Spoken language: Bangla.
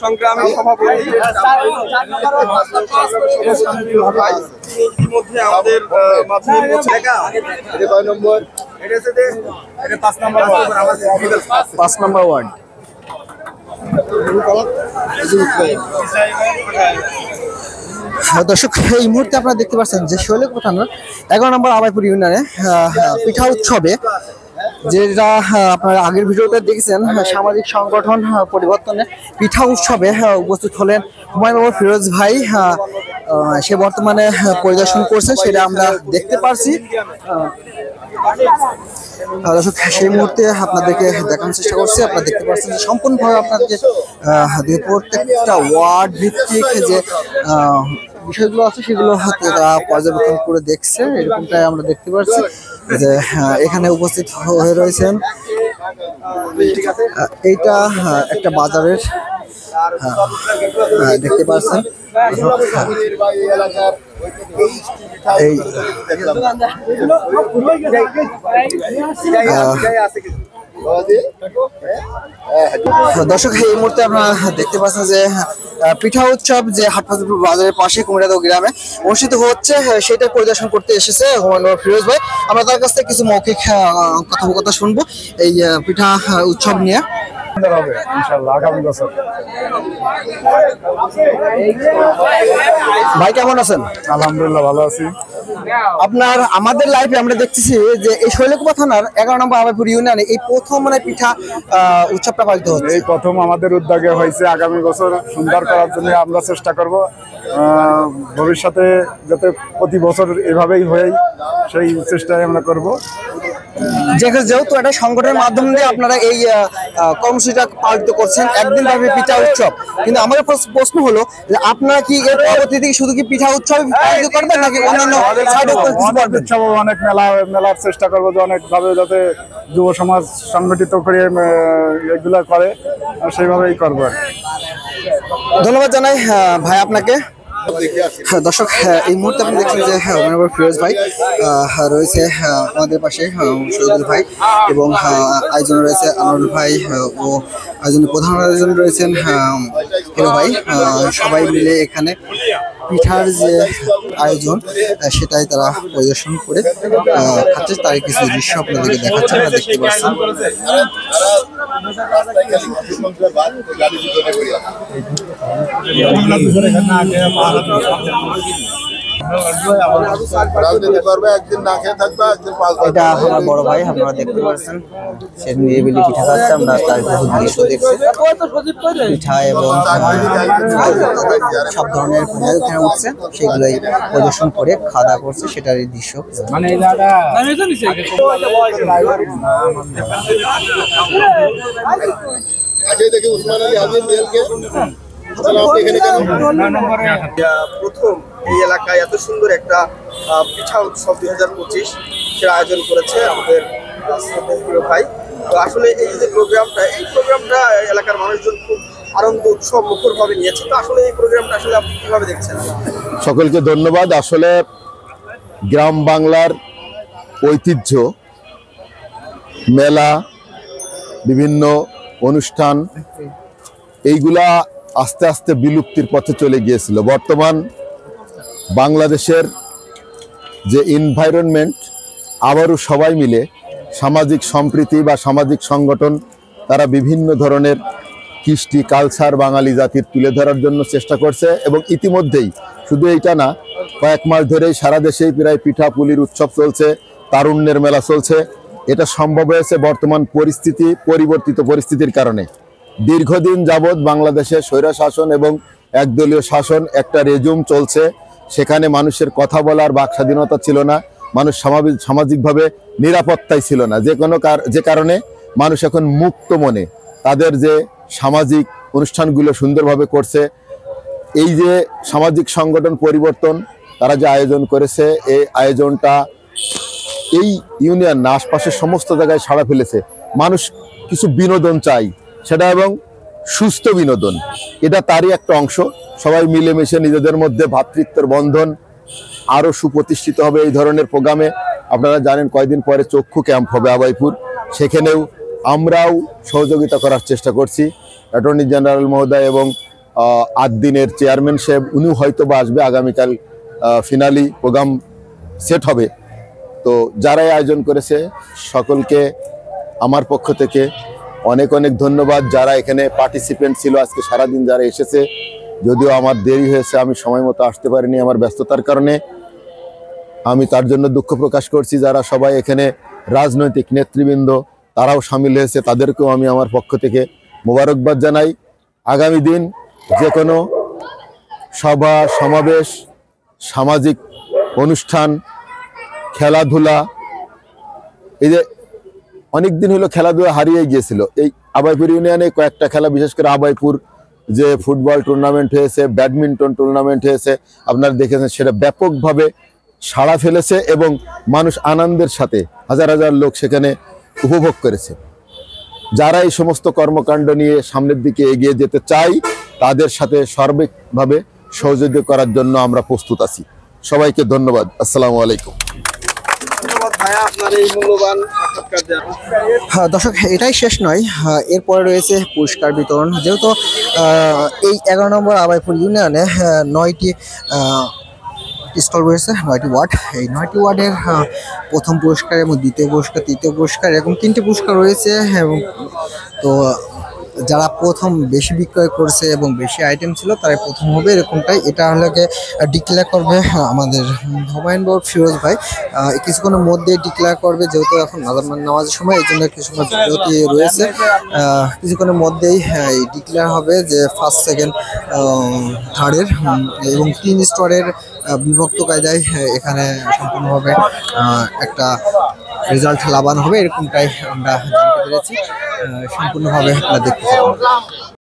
সংগ্রামী সভাপতি ইতিমধ্যে আমাদের মাঝে 5 নম্বর ওয়ার্ড। দর্শক, এই মুহূর্তে আপনারা দেখতে পাচ্ছেন যে শৈলকুপা থানার 11 নম্বর আবাইপুর ইউনিয়নে পিঠা উৎসবে, যেটা আপনারা আগের ভিডিওতে দেখেছেন, সামাজিক সংগঠন পরিবর্তনে পিঠা উৎসবে উপস্থিত হলেন হুমায়ুন বাবু ফিরোজ ভাই। সে বর্তমানে পরিদর্শন করছে, সেটা আমরা দেখতে পারছি। দর্শক, সেই মুহূর্তে আপনাদেরকে দেখানোর চেষ্টা করছি। আপনারা দেখতে পাচ্ছেন যে সম্পূর্ণভাবে আপনাদেরকে প্রত্যেকটা ওয়ার্ড ভিত্তিক যে বিষয়গুলো আছে সেগুলো তারা পর্যবেক্ষণ করে দেখছে, এরকমটাই আমরা দেখতে পাচ্ছি যে এখানে উপস্থিত হয়ে রয়েছেন। এইটা একটা বাজারের দেখতে পাচ্ছেন। এই দর্শক, এই মুহূর্তে আপনারা দেখতে পাচ্ছেন যে পিঠা উৎসব যে হাটবাজার বাজারের পাশে কুমিরাদহ গ্রামে অনুষ্ঠিত হচ্ছে, সেটা পরিদর্শন করতে এসেছে হুমায়ুন বাবু ফিরোজ ভাই। আমরা তার কাছ থেকে কিছু মৌখিক কথোপকথন শুনবো এই পিঠা উৎসব নিয়ে। ভাই কেমন আছেন? আলহামদুলিল্লাহ ভালো আছি। আপনার আমাদের লাইফে আমরা দেখতেছি যে এই শৈলকুপা থানার 11 নম্বর আবাইপুর ইউনিয়নে এই প্রথম পিঠা উৎসবটা পালিত হচ্ছে। এই প্রথম আমাদের উদ্যোগে হয়েছে। আগামী বছর সুন্দর করার জন্য আমরা চেষ্টা করব, ভবিষ্যতে যাতে প্রতি বছর এভাবেই হয় সেই চেষ্টাই আমরা করব। যেহেতু একটা সংগঠনের মাধ্যমে দিয়ে আপনারা এই কর্মসূচিটা পালিত করছেন, একদিন ব্যাপী পিঠা উৎসব, কিন্তু আমার প্রশ্ন হলো যে আপনারা কি এর পরবর্তীতে শুধু কি পিঠা উৎসব পালিত করবেন নাকি অন্যান্য উৎসব অনেক মেলার চেষ্টা করবো, যে অনেকভাবে যাতে যুব সমাজ সংগঠিত করে এগুলা করে, সেইভাবেই করবো। ধন্যবাদ জানাই ভাই আপনাকে। দর্শক, এই মুহূর্তে আপনি দেখছেন যে হুমায়ুন বাবু ফিরোজ ভাই রয়েছে আমাদের পাশে, শহীদুল ভাই, এবং আয়োজনে রয়েছে আনোয়ার ভাই, ও আয়োজনের প্রধান আয়োজন রয়েছেন হিরো ভাই। সবাই মিলে এখানে পিঠার যে আয়োজন সেটাই তারা পরিদর্শন করে খাচ্ছে। তার কিছু দৃশ্য আপনাদেরকে দেখাচ্ছে, আপনারা দেখতে পাচ্ছেন। এটা আমার বড় ভাই, আপনারা দেখতে পাচ্ছেন সে নিরিবিলি পিঠা খাচ্ছে। আমরা তার কিছু দৃশ্য দেখছি, পিঠা এবং সব ধরনের পিঠা এখানে উঠছে, সেগুলোই পরিদর্শন করে খাওয়া দাওয়া করছে, সেটারই দৃশ্য। প্রথম এই এলাকায় এত সুন্দর একটা পিঠা উৎসব 2025 সেটা আয়োজন করেছে আমাদের হিরো ভাই। তো আসলে এই যে প্রোগ্রামটা এলাকার মানুষজন খুব আনন্দ উৎসব মুখরভাবে নিয়েছে। তো আসলে এই প্রোগ্রামটা আসলে আপনি কিভাবে দেখছেন? সকলকে ধন্যবাদ। আসলে গ্রাম বাংলার ঐতিহ্য, মেলা, বিভিন্ন অনুষ্ঠান, এইগুলা আস্তে আস্তে বিলুপ্তির পথে চলে গিয়েছিল। বর্তমান বাংলাদেশের যে এনভায়রনমেন্ট, আবারও সবাই মিলে সামাজিক সম্প্রীতি বা সামাজিক সংগঠন, তারা বিভিন্ন ধরনের কৃষ্টি কালচার বাঙালি জাতির তুলে ধরার জন্য চেষ্টা করছে। এবং ইতিমধ্যেই শুধু এইটা না, কয়েক মাস ধরেই সারা দেশেই প্রায় পিঠা পুলির উৎসব চলছে, তারুণ্যের মেলা চলছে। এটা সম্ভব হয়েছে বর্তমান পরিবর্তিত পরিস্থিতির কারণে। দীর্ঘদিন যাবৎ বাংলাদেশে স্বৈর শাসন এবং একদলীয় শাসন একটা রেজুম চলছে। সেখানে মানুষের কথা বলার বাক স্বাধীনতা ছিল না, মানুষ সামাজিকভাবে নিরাপত্তাই ছিল না। যে কারণে মানুষ এখন মুক্ত মনে তাদের যে সামাজিক অনুষ্ঠানগুলো সুন্দরভাবে করছে। এই যে সামাজিক সংগঠন পরিবর্তন তারা যে আয়োজন করেছে, এই আয়োজনটা এই ইউনিয়ন না, আশপাশের সমস্ত জায়গায় সাড়া ফেলেছে। মানুষ কিছু বিনোদন চাই, সেটা এবং সুস্থ বিনোদন, এটা তারই একটা অংশ। সবাই মিলেমিশে নিজেদের মধ্যে ভ্রাতৃত্বের বন্ধন আরও সুপ্রতিষ্ঠিত হবে এই ধরনের প্রোগ্রামে। আপনারা জানেন কয়েকদিন পরে চক্ষু ক্যাম্প হবে আবাইপুর, সেখানেও আমরাও সহযোগিতা করার চেষ্টা করছি। অ্যাটর্নি জেনারেল মহোদয় এবং 8 দিনের চেয়ারম্যান সাহেব উনিও হয়তো বা আসবে, আগামীকাল ফিনালি প্রোগ্রাম সেট হবে। তো যারাই আয়োজন করেছে সকলকে আমার পক্ষ থেকে অনেক অনেক ধন্যবাদ। যারা এখানে পার্টিসিপেন্ট ছিল আজকে সারাদিন যারা এসেছে, যদিও আমার দেরি হয়েছে, আমি সময় মতো আসতে পারিনি আমার ব্যস্ততার কারণে, আমি তার জন্য দুঃখ প্রকাশ করছি। যারা সবাই এখানে রাজনৈতিক নেতৃবৃন্দ তারাও সামিল হয়েছে, তাদেরকেও আমি আমার পক্ষ থেকে মোবারকবাদ জানাই। আগামী দিন যে কোনো সভা সমাবেশ, সামাজিক অনুষ্ঠান, খেলাধুলা, এই যে অনেক দিন হলো খেলাধুলা হারিয়ে গিয়েছিল, এই আবাইপুর ইউনিয়নে কয়েকটা খেলা, বিশেষ করে আবাইপুর যে ফুটবল টুর্নামেন্ট হয়েছে, ব্যাডমিন্টন টুর্নামেন্ট হয়েছে, আপনারা দেখেছেন সেটা ব্যাপকভাবে সাড়া ফেলেছে এবং মানুষ আনন্দের সাথে হাজার হাজার লোক সেখানে উপভোগ করেছে। যারা এই সমস্ত কর্মকাণ্ড নিয়ে সামনের দিকে এগিয়ে যেতে চাই তাদের সাথে সার্বিকভাবে সহযোগিতা করার জন্য আমরা প্রস্তুত আছি। সবাইকে ধন্যবাদ। আসসালামু আলাইকুম। ধন্যবাদ ভাইয়া আপনার এই মূল্যবান সাক্ষাৎকার দেওয়ার। দর্শক, এটাই শেষ নয়, এরপরে রয়েছে পুরস্কার বিতরণ। যেহেতু এই 11 নম্বর আবাইপুর ইউনিয়নে 9টি স্টল রয়েছে, 9টি ওয়ার্ড। এই 9টি ওয়ার্ডের প্রথম পুরস্কার এবং দ্বিতীয় পুরস্কার, তৃতীয় পুরস্কার এরকম 3টি পুরস্কার রয়েছে। এবং তো যারা প্রথম বেশি বিক্রয় করছে এবং বেশি আইটেম ছিল তারাই প্রথম হবে, এরকমটাই। এটা হলে ডিক্লেয়ার করবে আমাদের হুমায়ুন বাবু ফিরোজ ভাই, কিছুক্ষণের মধ্যে ডিক্লেয়ার করবে, যেহেতু এখন নামাজের সময়, এই জন্য কিছুক্ষণ বিরতি রয়েছে। কিছুক্ষণের মধ্যেই ডিক্লেয়ার হবে যে ফার্স্ট, সেকেন্ড, থার্ডের এবং 3 স্তরের বিভক্ত কায়দায় এখানে সম্পূর্ণভাবে একটা রেজাল্ট লাভানো হবে, এরকমটাই আমরা জানতে পেরেছি। সম্পূর্ণভাবে আপনারা দেখতে পাবেন।